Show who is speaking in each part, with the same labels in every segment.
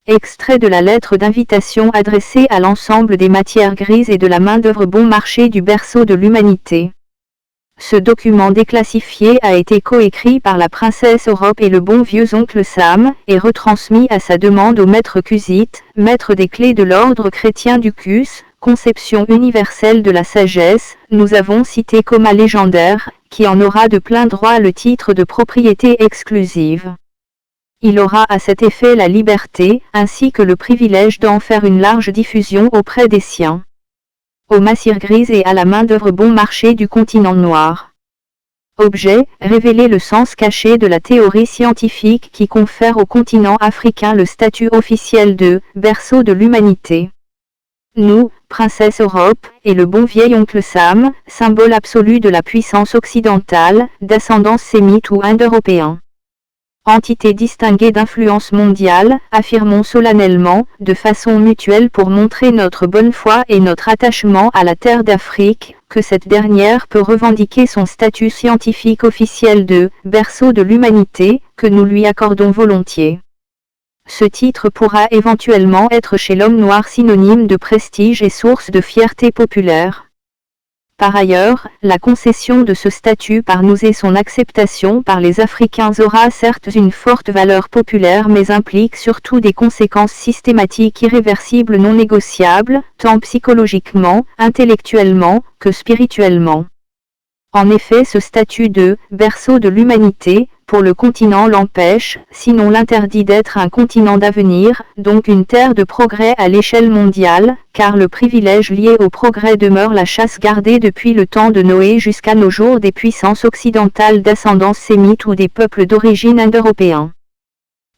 Speaker 1: Extrait de la lettre d'invitation adressée à l'ensemble des matières grises et de la main-d'œuvre bon marché du berceau de l'humanité. Ce document déclassifié a été coécrit par la princesse Europe et le bon vieux oncle Sam, et retransmis à sa demande au maître Cusite, maître des clés de l'ordre chrétien du Cus, conception universelle de la sagesse. Nous avons cité Coma légendaire, qui en aura de plein droit le titre de propriété exclusive. Il aura à cet effet la liberté, ainsi que le privilège d'en faire une large diffusion auprès des siens. Aux matières grises et à la main-d'œuvre bon marché du continent noir. Objet, révéler le sens caché de la théorie scientifique qui confère au continent africain le statut officiel de « berceau de l'humanité ». Nous, princesse Europe, et le bon vieil oncle Sam, symbole absolu de la puissance occidentale, d'ascendance sémite ou indo-européen. Entité distinguée d'influence mondiale, affirmons solennellement, de façon mutuelle pour montrer notre bonne foi et notre attachement à la terre d'Afrique, que cette dernière peut revendiquer son statut scientifique officiel de « berceau de l'humanité », que nous lui accordons volontiers. Ce titre pourra éventuellement être chez l'homme noir synonyme de prestige et source de fierté populaire. Par ailleurs, la concession de ce statut par nous et son acceptation par les Africains aura certes une forte valeur populaire mais implique surtout des conséquences systématiques irréversibles non négociables, tant psychologiquement, intellectuellement, que spirituellement. En effet, ce statut de « berceau de l'humanité » pour le continent l'empêche, sinon l'interdit d'être un continent d'avenir, donc une terre de progrès à l'échelle mondiale, car le privilège lié au progrès demeure la chasse gardée depuis le temps de Noé jusqu'à nos jours des puissances occidentales d'ascendance sémite ou des peuples d'origine indo-européen.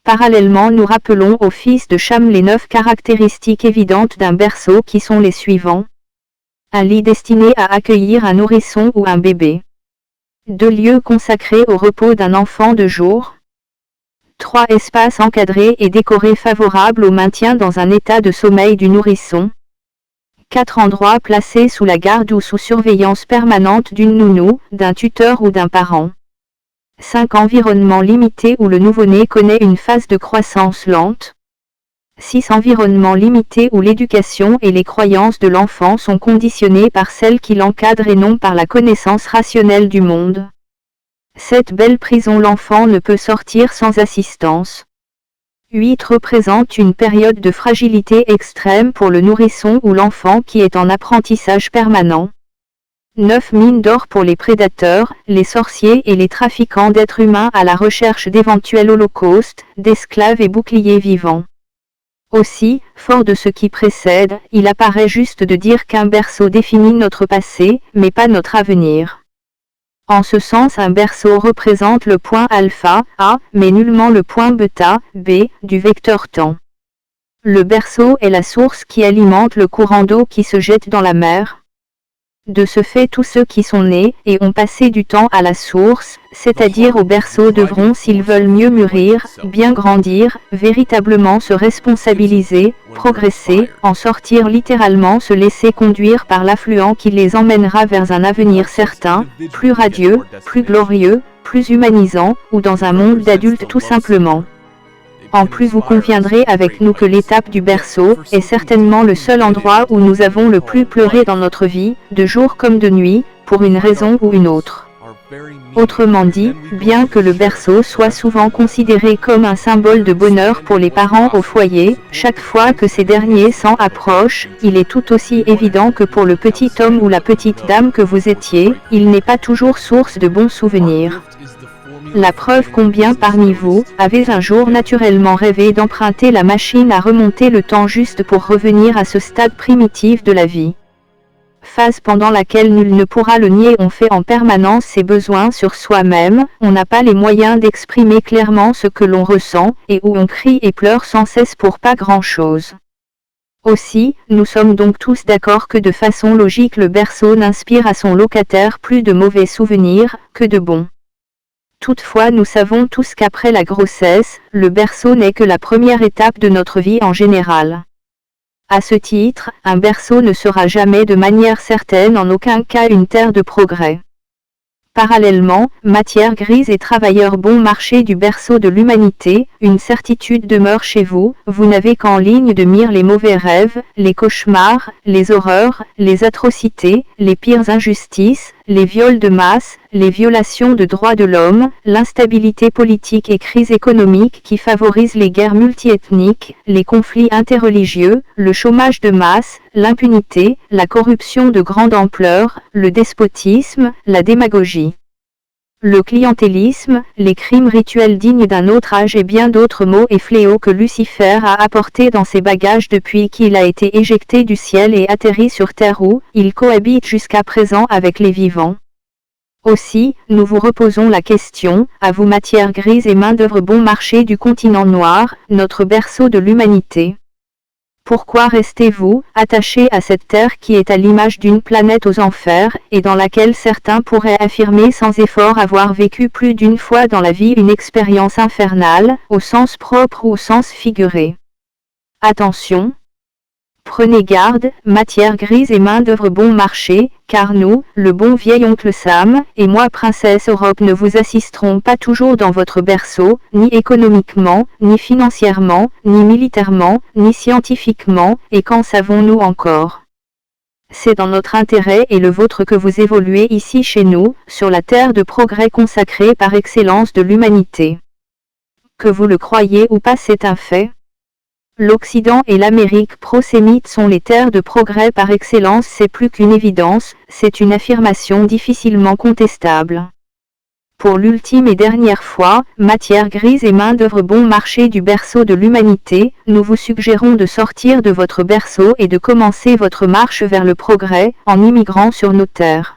Speaker 1: Parallèlement, nous rappelons au fils de Cham les 9 caractéristiques évidentes d'un berceau qui sont les suivants. Un lit destiné à accueillir un nourrisson ou un bébé. 2 lieux consacrés au repos d'un enfant de jour. 3 espaces encadrés et décorés favorables au maintien dans un état de sommeil du nourrisson. 4 endroits placés sous la garde ou sous surveillance permanente d'une nounou, d'un tuteur ou d'un parent. 5 environnements limités où le nouveau-né connaît une phase de croissance lente. 6 environnements limités où l'éducation et les croyances de l'enfant sont conditionnées par celles qui l'encadrent et non par la connaissance rationnelle du monde. 7 belle prison l'enfant ne peut sortir sans assistance. 8 représente une période de fragilité extrême pour le nourrisson ou l'enfant qui est en apprentissage permanent. 9 mine d'or pour les prédateurs, les sorciers et les trafiquants d'êtres humains à la recherche d'éventuels holocaustes, d'esclaves et boucliers vivants. Aussi, fort de ce qui précède, il apparaît juste de dire qu'un berceau définit notre passé, mais pas notre avenir. En ce sens, un berceau représente le point alpha, A, mais nullement le point bêta, B, du vecteur temps. Le berceau est la source qui alimente le courant d'eau qui se jette dans la mer. De ce fait, tous ceux qui sont nés et ont passé du temps à la source, c'est-à-dire au berceau, devront, s'ils veulent mieux mûrir, bien grandir, véritablement se responsabiliser, progresser, en sortir littéralement, se laisser conduire par l'affluent qui les emmènera vers un avenir certain, plus radieux, plus glorieux, plus humanisant, ou dans un monde d'adultes tout simplement. En plus, vous conviendrez avec nous que l'étape du berceau est certainement le seul endroit où nous avons le plus pleuré dans notre vie, de jour comme de nuit, pour une raison ou une autre. Autrement dit, bien que le berceau soit souvent considéré comme un symbole de bonheur pour les parents au foyer, chaque fois que ces derniers s'en approchent, il est tout aussi évident que pour le petit homme ou la petite dame que vous étiez, il n'est pas toujours source de bons souvenirs. La preuve combien parmi vous avez un jour naturellement rêvé d'emprunter la machine à remonter le temps juste pour revenir à ce stade primitif de la vie. Phase pendant laquelle nul ne pourra le nier, on fait en permanence ses besoins sur soi-même, on n'a pas les moyens d'exprimer clairement ce que l'on ressent, et où on crie et pleure sans cesse pour pas grand-chose. Aussi, nous sommes donc tous d'accord que de façon logique le berceau n'inspire à son locataire plus de mauvais souvenirs que de bons. Toutefois, nous savons tous qu'après la grossesse, le berceau n'est que la première étape de notre vie en général. À ce titre, un berceau ne sera jamais de manière certaine en aucun cas une terre de progrès. Parallèlement, matière grise et travailleurs bon marché du berceau de l'humanité, une certitude demeure chez vous, vous n'avez qu'en ligne de mire les mauvais rêves, les cauchemars, les horreurs, les atrocités, les pires injustices, les viols de masse, les violations de droits de l'homme, l'instabilité politique et crise économique qui favorisent les guerres multiethniques, les conflits interreligieux, le chômage de masse, l'impunité, la corruption de grande ampleur, le despotisme, la démagogie, le clientélisme, les crimes rituels dignes d'un autre âge et bien d'autres maux et fléaux que Lucifer a apportés dans ses bagages depuis qu'il a été éjecté du ciel et atterri sur terre où il cohabite jusqu'à présent avec les vivants. Aussi, nous vous reposons la question, à vous matière grise et main-d'œuvre bon marché du continent noir, notre berceau de l'humanité. Pourquoi restez-vous attachés à cette terre qui est à l'image d'une planète aux enfers, et dans laquelle certains pourraient affirmer sans effort avoir vécu plus d'une fois dans la vie une expérience infernale, au sens propre ou au sens figuré? Attention! Prenez garde, matière grise et main-d'œuvre bon marché, car nous, le bon vieil oncle Sam, et moi princesse Europe ne vous assisterons pas toujours dans votre berceau, ni économiquement, ni financièrement, ni militairement, ni scientifiquement, et qu'en savons-nous encore? C'est dans notre intérêt et le vôtre que vous évoluez ici chez nous, sur la terre de progrès consacrée par excellence de l'humanité. Que vous le croyez ou pas, c'est un fait. L'Occident et l'Amérique prosémite sont les terres de progrès par excellence, c'est plus qu'une évidence, c'est une affirmation difficilement contestable. Pour l'ultime et dernière fois, matière grise et main-d'œuvre bon marché du berceau de l'humanité, nous vous suggérons de sortir de votre berceau et de commencer votre marche vers le progrès, en immigrant sur nos terres.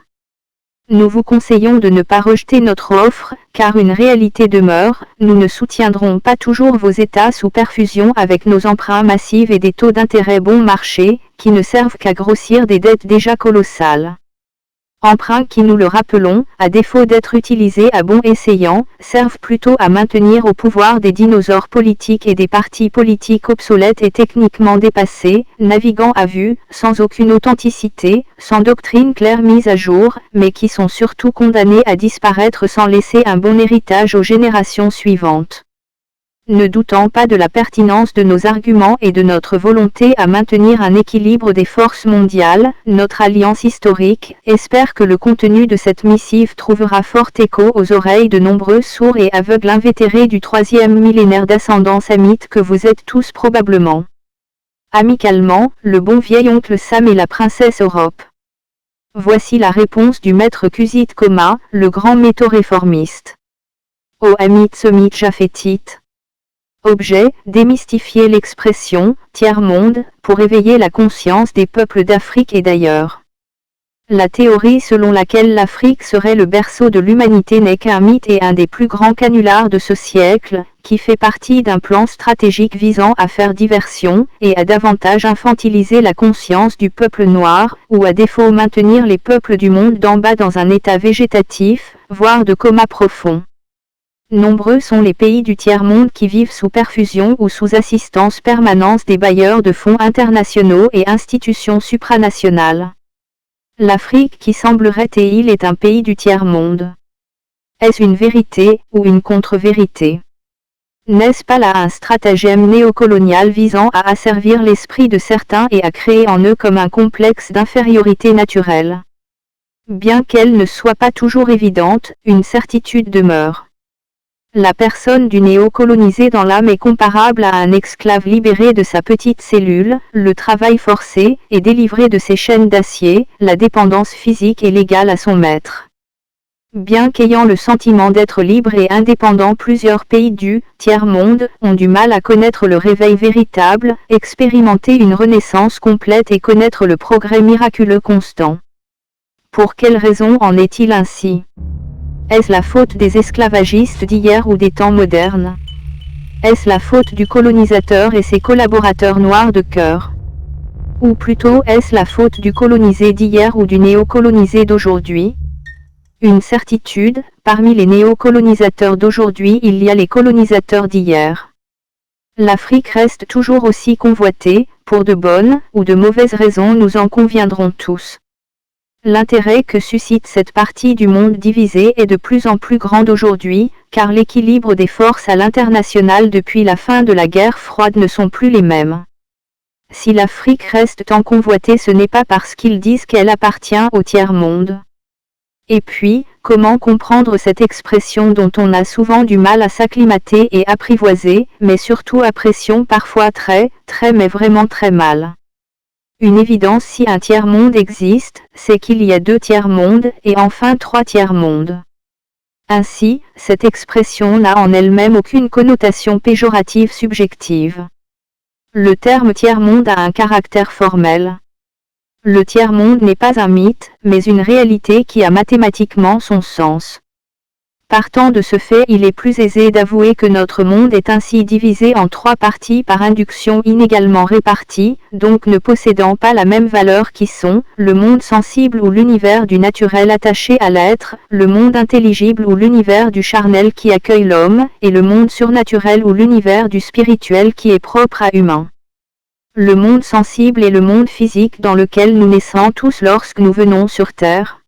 Speaker 1: Nous vous conseillons de ne pas rejeter notre offre, car une réalité demeure, nous ne soutiendrons pas toujours vos États sous perfusion avec nos emprunts massifs et des taux d'intérêt bon marché, qui ne servent qu'à grossir des dettes déjà colossales. Emprunts qui, nous le rappelons, à défaut d'être utilisés à bon escient, servent plutôt à maintenir au pouvoir des dinosaures politiques et des partis politiques obsolètes et techniquement dépassés, naviguant à vue, sans aucune authenticité, sans doctrine claire mise à jour, mais qui sont surtout condamnés à disparaître sans laisser un bon héritage aux générations suivantes. Ne doutant pas de la pertinence de nos arguments et de notre volonté à maintenir un équilibre des forces mondiales, notre alliance historique, espère que le contenu de cette missive trouvera fort écho aux oreilles de nombreux sourds et aveugles invétérés du 3e millénaire d'ascendance hamite que vous êtes tous probablement. Amicalement, le bon vieil oncle Sam et la princesse Europe. Voici la réponse du maître Kusit Koma, le grand métaux-réformiste. Ô Hamite Semite Jafétite. Objet, démystifier l'expression « tiers-monde » pour éveiller la conscience des peuples d'Afrique et d'ailleurs. La théorie selon laquelle l'Afrique serait le berceau de l'humanité n'est qu'un mythe et un des plus grands canulars de ce siècle, qui fait partie d'un plan stratégique visant à faire diversion, et à davantage infantiliser la conscience du peuple noir, ou à défaut maintenir les peuples du monde d'en bas dans un état végétatif, voire de coma profond. Nombreux sont les pays du tiers-monde qui vivent sous perfusion ou sous assistance permanente des bailleurs de fonds internationaux et institutions supranationales. L'Afrique qui semblerait et il est un pays du tiers-monde. Est-ce une vérité ou une contre-vérité? N'est-ce pas là un stratagème néocolonial visant à asservir l'esprit de certains et à créer en eux comme un complexe d'infériorité naturelle? Bien qu'elle ne soit pas toujours évidente, une certitude demeure. La personne du néo-colonisé dans l'âme est comparable à un esclave libéré de sa petite cellule, le travail forcé, et délivré de ses chaînes d'acier, la dépendance physique et légale à son maître. Bien qu'ayant le sentiment d'être libre et indépendant, plusieurs pays du tiers-monde ont du mal à connaître le réveil véritable, expérimenter une renaissance complète et connaître le progrès miraculeux constant. Pour quelle raison en est-il ainsi? Est-ce la faute des esclavagistes d'hier ou des temps modernes? Est-ce la faute du colonisateur et ses collaborateurs noirs de cœur? Ou plutôt est-ce la faute du colonisé d'hier ou du néocolonisé d'aujourd'hui? Une certitude, parmi les néocolonisateurs d'aujourd'hui il y a les colonisateurs d'hier. L'Afrique reste toujours aussi convoitée, pour de bonnes ou de mauvaises raisons nous en conviendrons tous. L'intérêt que suscite cette partie du monde divisé est de plus en plus grand aujourd'hui, car l'équilibre des forces à l'international depuis la fin de la guerre froide ne sont plus les mêmes. Si l'Afrique reste tant convoitée, ce n'est pas parce qu'ils disent qu'elle appartient au tiers-monde. Et puis, comment comprendre cette expression dont on a souvent du mal à s'acclimater et apprivoiser, mais surtout apprécions parfois très mais vraiment très mal. Une évidence: si un tiers-monde existe, c'est qu'il y a 2 tiers-mondes, et enfin 3 tiers-mondes. Ainsi, cette expression n'a en elle-même aucune connotation péjorative subjective. Le terme tiers-monde a un caractère formel. Le tiers-monde n'est pas un mythe, mais une réalité qui a mathématiquement son sens. Partant de ce fait, il est plus aisé d'avouer que notre monde est ainsi divisé en 3 parties par induction inégalement réparties, donc ne possédant pas la même valeur, qui sont le monde sensible ou l'univers du naturel attaché à l'être, le monde intelligible ou l'univers du charnel qui accueille l'homme, et le monde surnaturel ou l'univers du spirituel qui est propre à humain. Le monde sensible est le monde physique dans lequel nous naissons tous lorsque nous venons sur Terre.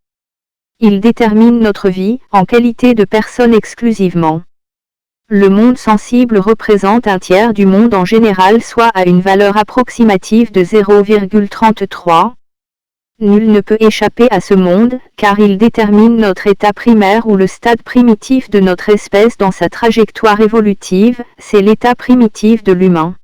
Speaker 1: Il détermine notre vie, en qualité de personne exclusivement. Le monde sensible représente un tiers du monde en général, soit à une valeur approximative de 0,33. Nul ne peut échapper à ce monde, car il détermine notre état primaire ou le stade primitif de notre espèce dans sa trajectoire évolutive, c'est l'état primitif de l'humain.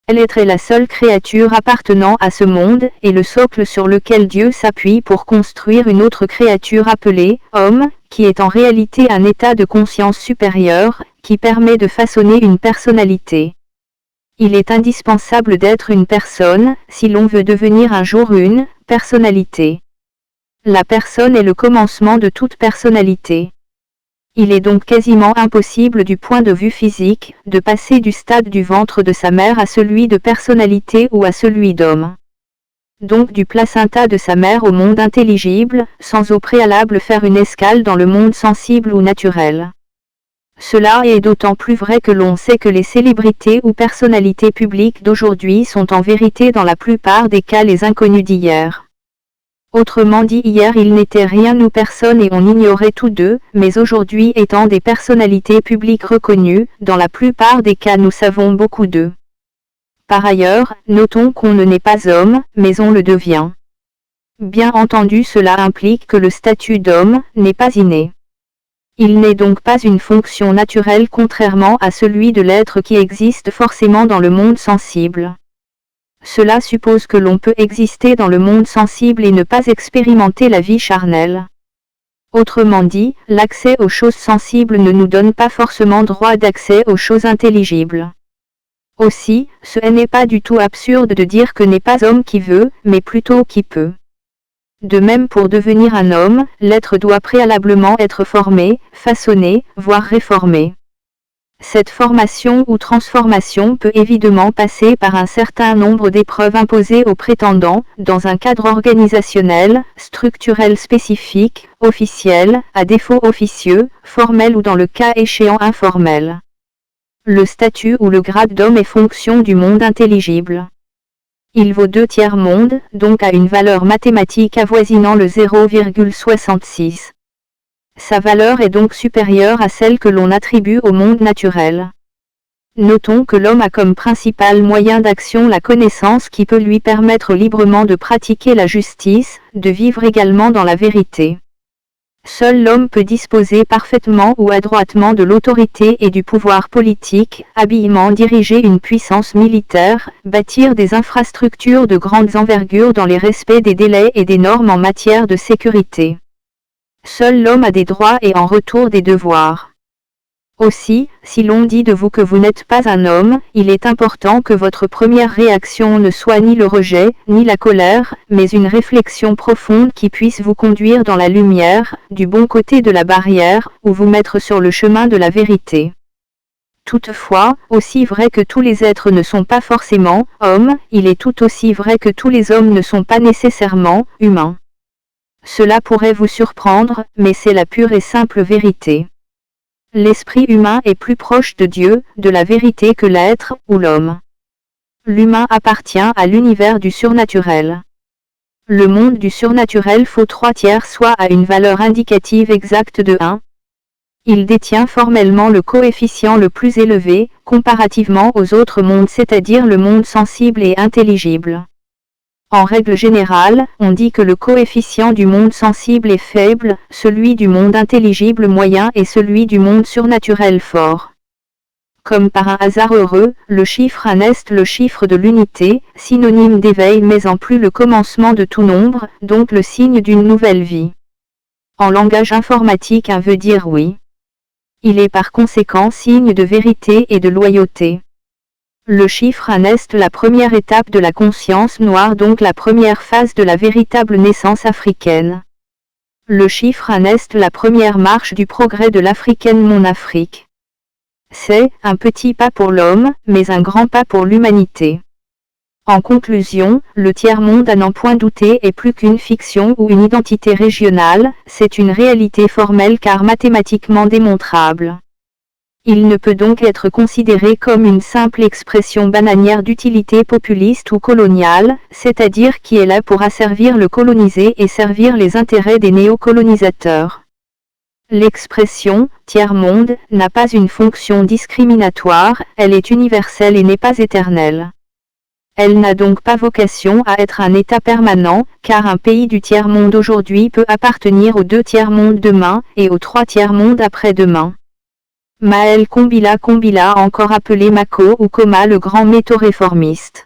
Speaker 1: L'être est la seule créature appartenant à ce monde, et le socle sur lequel Dieu s'appuie pour construire une autre créature appelée homme, qui est en réalité un état de conscience supérieur, qui permet de façonner une personnalité. Il est indispensable d'être une personne, si l'on veut devenir un jour une personnalité. La personne est le commencement de toute personnalité. Il est donc quasiment impossible du point de vue physique, de passer du stade du ventre de sa mère à celui de personnalité ou à celui d'homme. Donc du placenta de sa mère au monde intelligible, sans au préalable faire une escale dans le monde sensible ou naturel. Cela est d'autant plus vrai que l'on sait que les célébrités ou personnalités publiques d'aujourd'hui sont en vérité dans la plupart des cas les inconnus d'hier. Autrement dit, hier ils n'étaient rien ou personne et on ignorait tous deux, mais aujourd'hui, étant des personnalités publiques reconnues, dans la plupart des cas nous savons beaucoup d'eux. Par ailleurs, notons qu'on ne naît pas homme, mais on le devient. Bien entendu, cela implique que le statut d'homme n'est pas inné. Il n'est donc pas une fonction naturelle contrairement à celui de l'être qui existe forcément dans le monde sensible. Cela suppose que l'on peut exister dans le monde sensible et ne pas expérimenter la vie charnelle. Autrement dit, l'accès aux choses sensibles ne nous donne pas forcément droit d'accès aux choses intelligibles. Aussi, ce n'est pas du tout absurde de dire que n'est pas homme qui veut, mais plutôt qui peut. De même, pour devenir un homme, l'être doit préalablement être formé, façonné, voire réformé. Cette formation ou transformation peut évidemment passer par un certain nombre d'épreuves imposées aux prétendants, dans un cadre organisationnel, structurel spécifique, officiel, à défaut officieux, formel ou dans le cas échéant informel. Le statut ou le grade d'homme est fonction du monde intelligible. Il vaut 2 tiers-mondes, donc à une valeur mathématique avoisinant le 0,66. Sa valeur est donc supérieure à celle que l'on attribue au monde naturel. Notons que l'homme a comme principal moyen d'action la connaissance qui peut lui permettre librement de pratiquer la justice, de vivre également dans la vérité. Seul l'homme peut disposer parfaitement ou adroitement de l'autorité et du pouvoir politique, habilement diriger une puissance militaire, bâtir des infrastructures de grandes envergures dans les respects des délais et des normes en matière de sécurité. Seul l'homme a des droits et en retour des devoirs. Aussi, si l'on dit de vous que vous n'êtes pas un homme, il est important que votre première réaction ne soit ni le rejet, ni la colère, mais une réflexion profonde qui puisse vous conduire dans la lumière, du bon côté de la barrière, ou vous mettre sur le chemin de la vérité. Toutefois, aussi vrai que tous les êtres ne sont pas forcément hommes, il est tout aussi vrai que tous les hommes ne sont pas nécessairement humains. Cela pourrait vous surprendre, mais c'est la pure et simple vérité. L'esprit humain est plus proche de Dieu, de la vérité que l'être, ou l'homme. L'humain appartient à l'univers du surnaturel. Le monde du surnaturel faut 3/4 soit à une valeur indicative exacte de 1. Il détient formellement le coefficient le plus élevé, comparativement aux autres mondes, c'est-à-dire le monde sensible et intelligible. En règle générale, on dit que le coefficient du monde sensible est faible, celui du monde intelligible moyen et celui du monde surnaturel fort. Comme par un hasard heureux, le chiffre 1 est le chiffre de l'unité, synonyme d'éveil mais en plus le commencement de tout nombre, donc le signe d'une nouvelle vie. En langage informatique 1 veut dire oui. Il est par conséquent signe de vérité et de loyauté. Le chiffre 1 est la première étape de la conscience noire, donc la première phase de la véritable naissance africaine. Le chiffre 1 est la première marche du progrès de l'africaine mon Afrique. C'est un petit pas pour l'homme, mais un grand pas pour l'humanité. En conclusion, le tiers-monde à n'en point douter est plus qu'une fiction ou une identité régionale, c'est une réalité formelle car mathématiquement démontrable. Il ne peut donc être considéré comme une simple expression bananière d'utilité populiste ou coloniale, c'est-à-dire qui est là pour asservir le colonisé et servir les intérêts des néocolonisateurs. L'expression « tiers-monde » n'a pas une fonction discriminatoire, elle est universelle et n'est pas éternelle. Elle n'a donc pas vocation à être un état permanent, car un pays du tiers-monde aujourd'hui peut appartenir aux 2 tiers-mondes demain, et aux 3 tiers-mondes après-demain. Maël Kombila, encore appelé Mako ou Koma, le grand métaux réformiste.